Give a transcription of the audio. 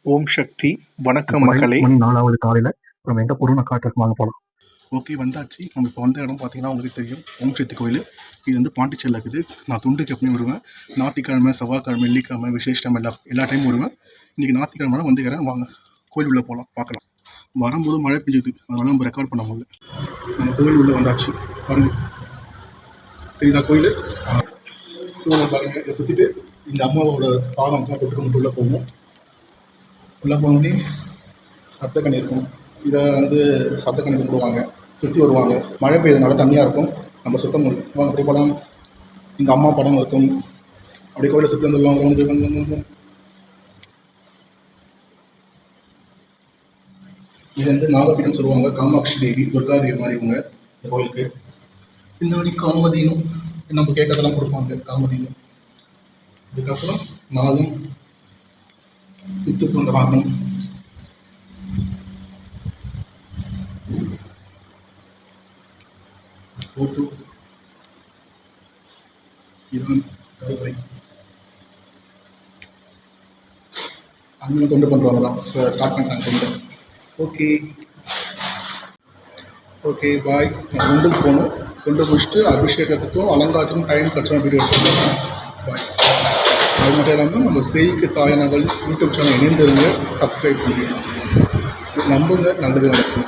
ஓம் சக்தி. வணக்கம் இப்போ மக்களே. மணி 4வது காலையில் நம்ம எங்கே போகிறோம்னா காட்டுறதுக்கு வாங்க போகலாம். ஓகே, வந்தாச்சு. நம்ம இப்போ வந்த இடம் பார்த்தீங்கன்னா உங்களுக்கு தெரியும், ஓம் சக்தி கோயில். இது வந்து பாண்டிச்சேரியில் இருக்குது. நான் துண்டுக்கு எப்பயும் வருவேன். ஞாயிற்றுக்கிழமை, செவ்வாய்க்கிழமை, வெள்ளிக்கிழமை, விசேஷம் எல்லா டைமும் வருவேன். இன்றைக்கி ஞாயிற்றுக்கிழமை வந்துக்கிறேன். வாங்க கோயில் உள்ளே போகலாம், பார்க்கலாம். வரும்போது மழை பெஞ்சுது, அதனால நம்ம ரெக்கார்ட் பண்ண முடியல. நம்ம கோயில் உள்ளே வந்தாச்சு. பாருங்கள், தெரியுதா கோயில்? ஸோ பாருங்கள், இதை சுற்றிட்டு இந்த அம்மாவோட பாதம் தொட்டு கொண்டு உள்ளே போவோம். உள்ளே போனோடனே சப்தக்கண்ணி இருக்கும். இதை வந்து சப்தக்கண்ணி கும்பிடுவாங்க, சுற்றி வருவாங்க. மழை பெய்யறதுனால தண்ணியாக இருக்கும், நம்ம சுத்தம் வாங்க அப்படி படம். எங்கள் அம்மா படம் இருக்கும். அப்படி கோயிலை சுற்றி வந்துடலாம். வந்து இது வந்து நாகப்பீடம் சொல்லுவாங்க. காமாட்சி தேவி, துர்கா தேவி மாதிரி இவங்க இந்த கோயிலுக்கு. பின்னாடி காமதீனம் நம்ம கேட்கறதெல்லாம் கொடுப்பாங்க, காமதீனம். இதுக்கப்புறம் நாகம், சித்துக்குண்ட நாகம், ஃபோட்டோ. இதுதான் கருவறை. அங்கே தொண்டு பண்ணுறவங்க தான் இப்போ ஸ்டார்ட் பண்ணிட்டாங்க தொண்டு. Okay bye. நான் தொண்டுக்கு போகணும். தொண்டு முடிச்சுட்டு அபிஷேகத்துக்கும் அலங்காரத்துக்கும் டைம் கிடச்சா வீடியோ எடுத்துக்கலாம். பாய். அது மட்டும் இல்லாமல் நம்ம செய்க்கு தாயனங்கள் யூடியூப் சேனல் இணைந்திருங்க, சப்ஸ்கிரைப் பண்ணுங்க. நம்புங்க, நல்லது நடக்கும்.